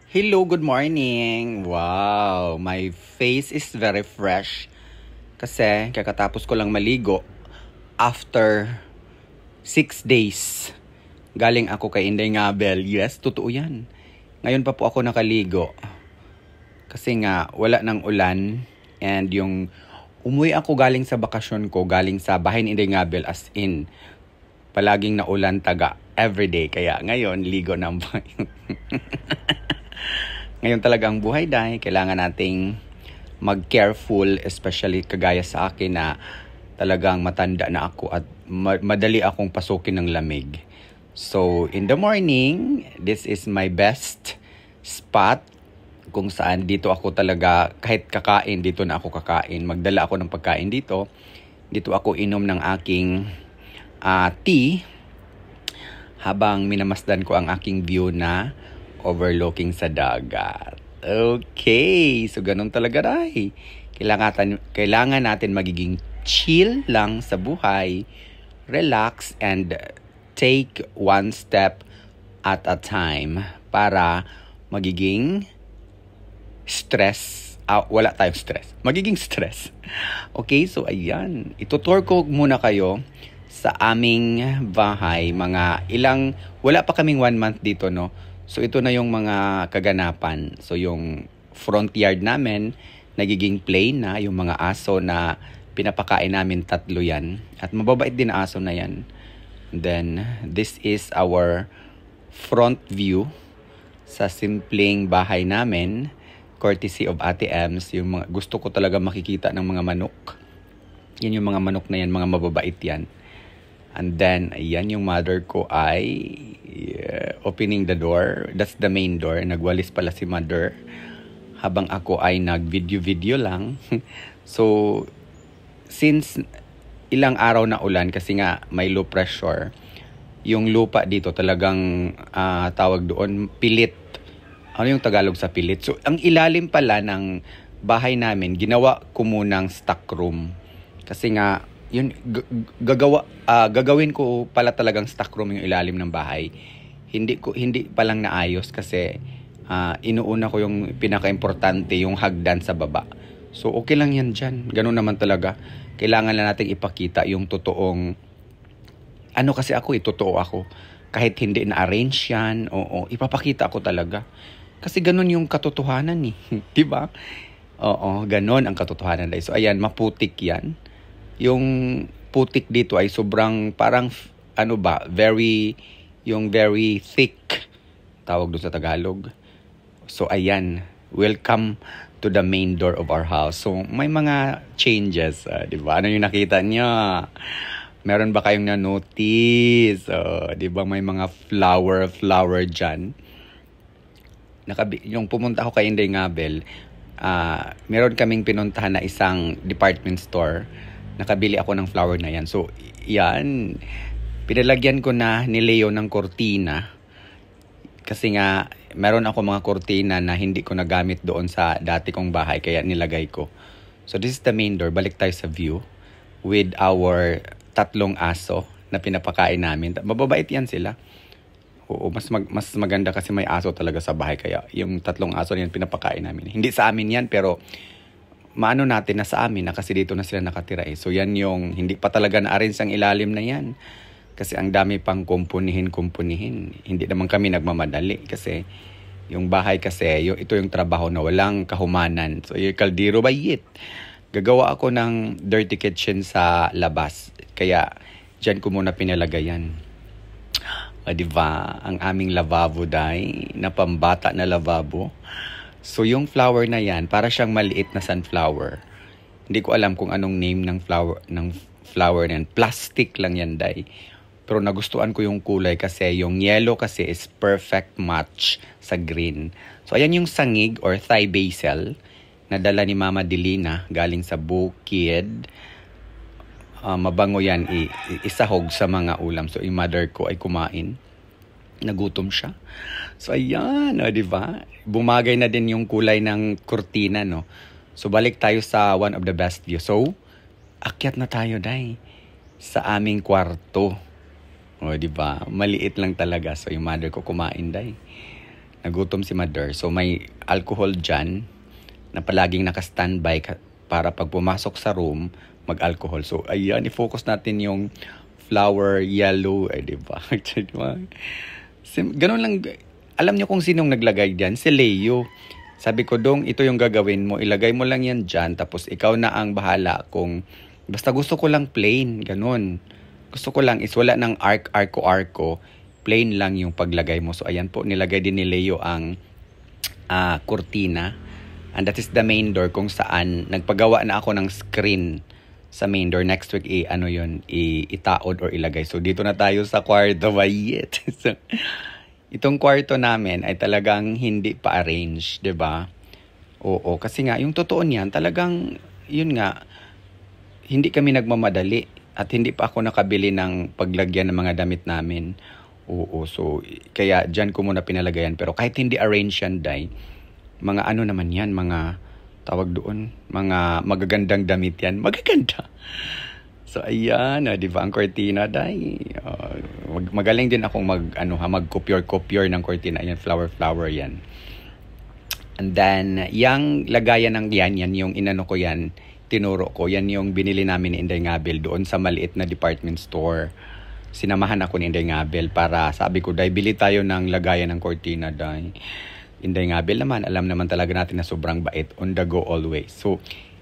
Hello, good morning. Wow, my face is very fresh kasi kakatapos ko lang maligo after 6 days. Galing ako kay Inday Ngabel. Yes, totoo yan. Ngayon pa po ako nakaligo kasi nga wala nang ulan and yung umuwi ako galing sa bakasyon ko, galing sa bahay ni Inday Ngabel as in palaging naulan taga everyday. Kaya ngayon, ligo na ang Ngayon talaga ang buhay dahil kailangan nating mag-careful, especially kagaya sa akin na talagang matanda na ako at madali akong pasukin ng lamig. So, in the morning, this is my best spot kung saan dito ako talaga, kahit kakain, dito na ako kakain. Magdala ako ng pagkain dito. Dito ako inom ng aking tea habang minamasdan ko ang aking view na overlooking sa dagat. Okay, so ganun talaga ray. Kailangan natin magiging chill lang sa buhay, relax and take one step at a time para magiging wala tayong stress. Magiging stress. Okay, so ayan. Itutour ko muna kayo sa aming bahay. Wala pa kaming 1 month dito, no? So, ito na yung mga kaganapan. So, yung front yard namin, nagiging plain na. Yung mga aso na pinapakain namin, 3 yan. At mababait din na aso na yan. And then, this is our front view sa simpleng bahay namin. Courtesy of Ate Ems. Gusto ko talaga makikita ng mga manok. Yan yung mga manok na yan, mga mababait yan. And then, ayan yung mother ko ay opening the door. That's the main door. Nagwalis pala si mother. Habang ako ay nag-video lang. So, since ilang araw na ulan, kasi nga may low pressure, yung lupa dito talagang tawag doon, pilit. Ano yung Tagalog sa pilit? So, ang ilalim pala ng bahay namin, ginawa ko munang stock room. Kasi nga, yun gagawin ko pala talagang stock room yung ilalim ng bahay. Hindi pa lang naayos kasi inuuna ko yung pinaka-importante, yung hagdan sa baba. So okay lang yan dyan. Ganun naman talaga. Kailangan lang natin ipakita yung totoong kasi ako, totoo ako. Kahit hindi na-arrange yan, ipapakita ako talaga. Kasi ganun yung katotohanan eh. Diba? Oo, ganun ang katotohanan. So ayan, maputik yan. Yung putik dito ay sobrang parang very thick tawag doon sa Tagalog. So ayan, welcome to the main door of our house. So may mga changes, 'di ba? Ano yung nakita niyo? Meron ba kayong na-notice? 'Di ba may mga flower diyan? Yung pumunta ako kay Inday Ngabel, meron kaming pinuntahan na isang department store. Nakabili ako ng flower na yan. So, yan. Pinalagyan ko na ni Leo ng kortina. Kasi nga, meron ako mga kortina na hindi ko nagamit doon sa dati kong bahay. Kaya nilagay ko. So, this is the main door. Balik tayo sa view. With our 3 aso na pinapakain namin. Mababait yan sila. Oo, mas maganda kasi may aso talaga sa bahay. Kaya yung 3 aso na yan pinapakain namin. Hindi sa amin yan, pero maano natin na sa amin na kasi dito na sila nakatira eh. So yan yung hindi pa talaga na-arrange ang ilalim na yan. Kasi ang dami pang kumpunihin. Hindi naman kami nagmamadali kasi yung bahay kasi, ito yung trabaho na walang kahumanan. So yung kaldero bayit. Gagawa ako ng dirty kitchen sa labas. Kaya dyan ko muna pinalagayan. Diba? Ang aming lavabo dahil na pambata na lavabo. So, yung flower na yan, para siyang maliit na sunflower. Hindi ko alam kung anong name ng flower na yan. Plastic lang yan, day. Pero nagustuhan ko yung kulay kasi yung yellow kasi is perfect match sa green. So, ayan yung sangig or Thai basil na dala ni Mama Delina galing sa bukid. Mabango yan, isahog sa mga ulam. So, yung mother ko ay kumain. Nagutom siya. So, ayan, diba? Bumagay na din yung kulay ng kurtina, no? So, balik tayo sa one of the best view. So, akyat na tayo, day, sa aming kwarto. Diba? Maliit lang talaga. So, yung mother ko kumain, day. Nagutom si mother. So may alcohol dyan na palaging naka-standby para pag pumasok sa room, mag-alcohol. So ayan, i-focus natin yung flower yellow. Ay, diba? Ganun lang. Alam niyo kung sinong naglagay dyan? Si Leo. Sabi ko, Dong, ito yung gagawin mo. Ilagay mo lang yan dyan. Tapos ikaw na ang bahala kung basta gusto ko lang plain. Ganun. Gusto ko lang is wala ng arco. Plain lang yung paglagay mo. So ayan po, nilagay din ni Leo ang kurtina. And that is the main door kung saan nagpagawa na ako ng screen sa main door. Next week, itaod or ilagay. So dito na tayo sa kwarto. Bayet. So, itong kwarto namin ay talagang hindi pa arrange, 'di ba? Oo, kasi nga yung totoo niyan, talagang yun nga hindi kami nagmamadali at hindi pa ako nakabili ng paglagyan ng mga damit namin. Oo, so kaya diyan ko muna pinalagayan, pero kahit hindi arrange yan, Day, mga ano naman yan, mga tawag doon, mga magagandang damit yan, magaganda. So ayan, di ba ang cortina, Day? Magaling din akong mag-copier ng cortina. Ayan, flower yan. And then, yung lagayan ng yan yung inano ko yan, tinuro ko. Yan yung binili namin ni Inday Ngabel doon sa maliit na department store. Sinamahan ako ni Inday Ngabel para sabi ko, Day, bili tayo ng lagayan ng cortina, Day. Inday Ngabel naman, alam naman talaga natin na sobrang bait, on the go always. So,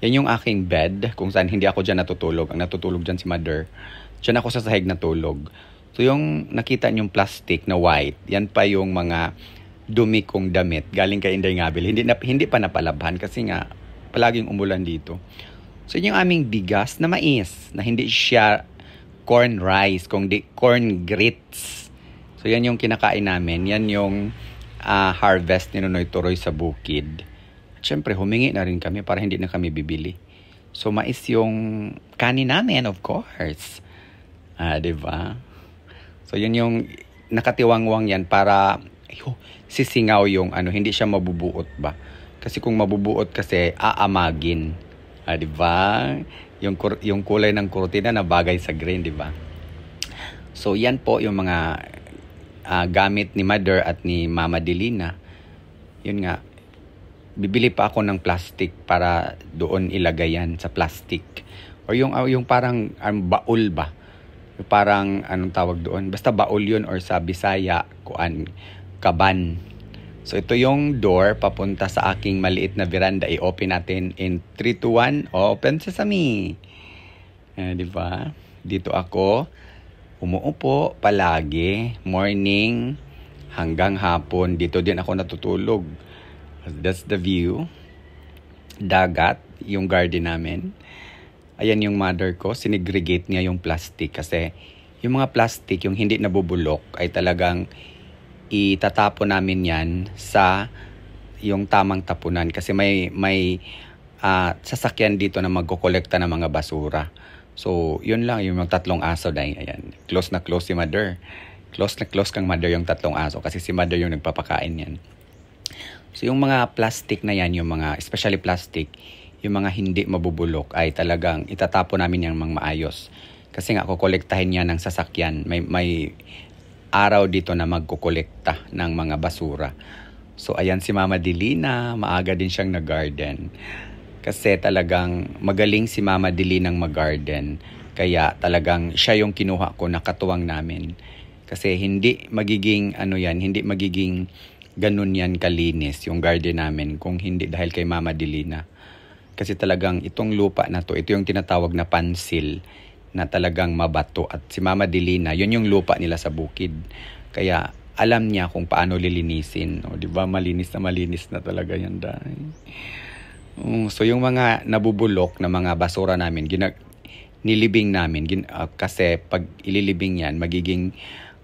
yan yung aking bed, kung saan hindi ako dyan natutulog. Ang natutulog dyan si mother. Dyan ako sa sahig natulog. So yung nakita niyong plastic na white, yan pa yung mga dumi kong damit. Galing kay Inday Ngabel. Hindi pa napalabhan kasi nga palaging umulan dito. So yun yung aming bigas na mais, na hindi siya corn rice, kundi corn grits. So yan yung kinakain namin. Yan yung harvest ni Nonoy Turoy sa bukid. Siyempre, humingi na rin kami para hindi na kami bibili. So, mais yung kanin namin, of course. Diba? So, yun yung nakatiwangwang yan para sisingaw yung hindi siya mabubuot ba? Kasi kung mabubuot kasi, aamagin. Diba? Yung kulay ng kurtina na bagay sa green, diba? So, yan po yung mga gamit ni Mother at ni Mama Delina. Yun nga, bibili pa ako ng plastic para doon ilagay yan sa plastic. Or yung parang baul ba? Yung parang anong tawag doon? Basta baul yun, or sa Bisaya, kaban. So ito yung door papunta sa aking maliit na veranda. I-open natin in 3, 2, 1. Open sesame. Diba? Dito ako umuupo palagi. Morning hanggang hapon. Dito din ako natutulog. That's the view. Dagat, yung garden namin. Ayan yung mother ko, sinegregate niya yung plastic kasi yung mga plastic, yung hindi nabubulok ay talagang itatapon namin yan sa yung tamang tapunan kasi may sasakyan dito na magkokolekta ng mga basura. So, yun lang, yung tatlong aso dahil, ayan, close na close si mother. Close na close kang mother yung tatlong aso kasi si mother yung nagpapakain yan. So, yung mga plastic na yan, yung mga, especially plastic, yung mga hindi mabubulok ay talagang itatapon namin yung mga maayos. Kasi nga, kukolektahin niya ng sasakyan. May araw dito na magkukolekta ng mga basura. So, ayan si Mama Delina, maaga din siyang nag-garden. Kasi talagang magaling si Mama Delina ng mag-garden. Kaya talagang siya yung kinuha ko na katuwang namin. Kasi hindi magiging, hindi magiging ganun yan kalinis yung garden namin kung hindi dahil kay Mama Delina. Kasi talagang itong lupa na to, ito yung tinatawag na pansil na talagang mabato. At si Mama Delina, yun yung lupa nila sa bukid. Kaya alam niya kung paano lilinisin. O, di ba? Malinis na talaga yan dahil. So yung mga nabubulok na mga basura namin, nilibing namin. Kasi pag ililibing yan, magiging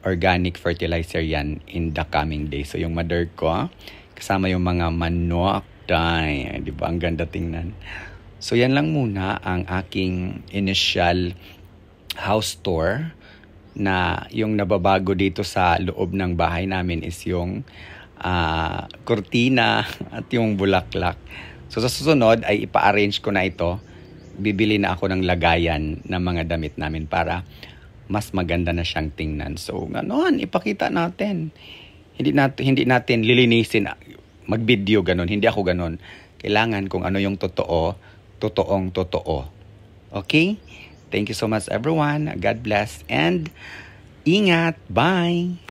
organic fertilizer yan in the coming days. So yung mother ko, kasama yung mga manok, di ba? Ang ganda tingnan. So yan lang muna ang aking initial house tour, na yung nababago dito sa loob ng bahay namin is yung kurtina at yung bulaklak. So sa susunod ay ipa-arrange ko na ito. Bibili na ako ng lagayan ng mga damit namin para mas maganda na siyang tingnan. So, ganoon, ipakita natin Hindi natin lilinisin, mag-video ganun. Hindi ako ganun. Kailangan kung ano yung totoo, totoong totoo. Okay? Thank you so much everyone. God bless and ingat. Bye!